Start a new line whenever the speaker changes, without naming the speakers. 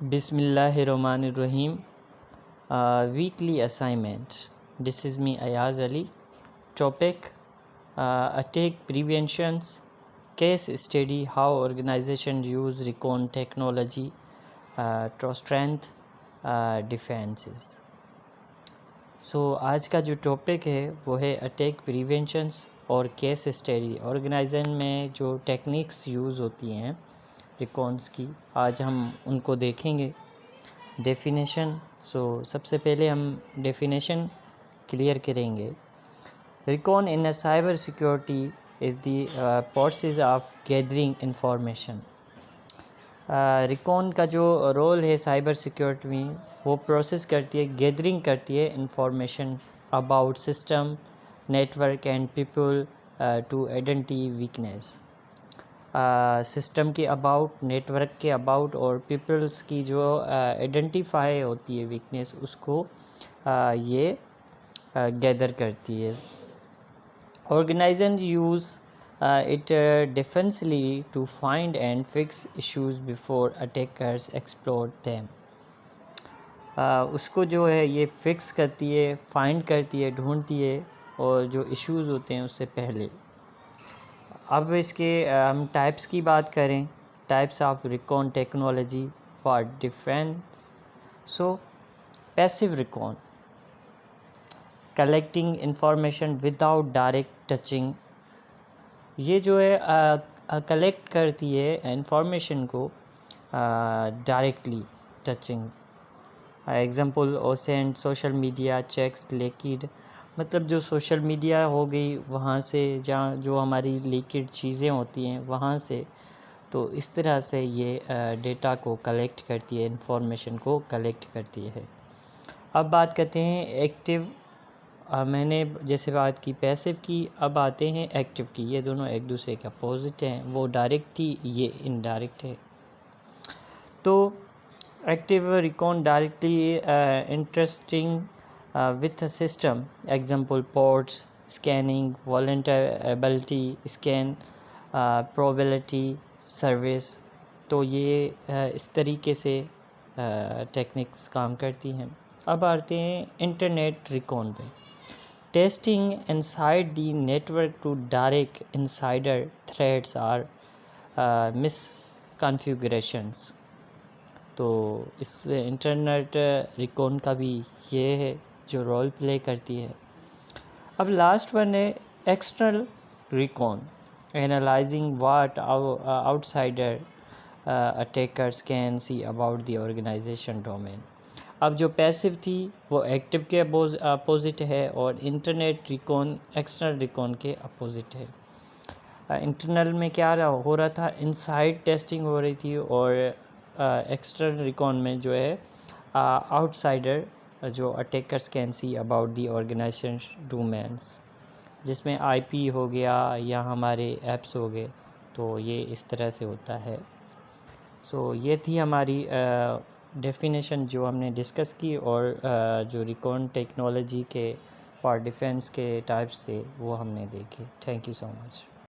بسم اللہ الرحمن الرحیم. Weekly assignment. This is me Ayaz Ali. Topic: attack preventions. Case study: how organization use recon technology to strength defenses. So آج کا جو topic ہے وہ ہے اٹیک پریونشنس اور کیس اسٹڈی. آرگنائزیشن میں جو ٹیکنیکس یوز ہوتی ہیں ریکونس کی، آج ہم ان کو دیکھیں گے. ڈیفینیشن. سب سے پہلے ہم ڈیفینیشن کلیئر کریں گے. Recon in cyber security is the process of gathering information. Recon کا جو رول ہے سائبر سیکیورٹی میں، وہ پروسیس کرتی ہے، گیدرنگ کرتی ہے information about system, network and people to identify weakness. System کے اباؤٹ، نیٹورک کے اباؤٹ اور پیپلس کی جو آئیڈینٹیفائی ہوتی ہے ویکنیس، اس کو یہ گیدر کرتی ہے. Organisation use it defensively to find and fix issues before attackers exploit them. اس کو جو ہے یہ فکس کرتی ہے، فائنڈ کرتی ہے، ڈھونڈتی ہے، اور جو ایشوز ہوتے ہیں اس سے پہلے. اب اس کے ہم ٹائپس کی بات کریں. Types of recon technology for defence. Passive recon: collecting information without direct touching. یہ جو ہے کلیکٹ کرتی ہے انفارمیشن کو directly touching. Example: OSINT, social media checks leaked. مطلب جو سوشل میڈیا ہو گئی، وہاں سے جہاں جو ہماری لیکڈ چیزیں ہوتی ہیں وہاں سے، تو اس طرح سے یہ ڈیٹا کو کلیکٹ کرتی ہے، انفارمیشن کو کلیکٹ کرتی ہے. اب بات کرتے ہیں ایکٹیو. میں نے جیسے بات کی پیسیو کی، اب آتے ہیں ایکٹیو کی. یہ دونوں ایک دوسرے کے اپوزٹ ہیں. وہ ڈائریکٹ تھی، یہ انڈائریکٹ ہے. تو active recon directly interesting with system. Example: ports scanning, vulnerability scan, probability service. تو یہ اس طریقے سے ٹیکنیکس کام کرتی ہیں. اب آتے ہیں انٹرنیٹ ریکون پہ. Testing inside the network to direct insider threats or misconfigurations. تو اس انٹرنیٹ ریکون کا بھی یہ ہے جو رول پلے کرتی ہے. اب لاسٹ ون ہے external recon. Analysing what outsider attackers can see about the organisation domain. اب جو پیسیو تھی وہ ایکٹیو کے اپوزٹ ہے، اور انٹرنیٹ ریکون ایکسٹرنل ریکون کے اپوزٹ ہے. انٹرنل میں کیا ہو رہا تھا، انسائڈ ٹیسٹنگ ہو رہی تھی، اور ایکسٹرنل ریکون میں جو ہے آؤٹ سائڈر جو attackers can see about the organisation domains, جس میں آئی پی ہو گیا یا ہمارے ایپس ہو گئے. تو یہ اس طرح سے ہوتا ہے. یہ تھی ہماری ڈیفینیشن جو ہم نے ڈسکس کی، اور جو ریکون ٹیکنالوجی کے فار ڈیفینس کے ٹائپس تھے وہ ہم نے دیکھے. Thank you so much.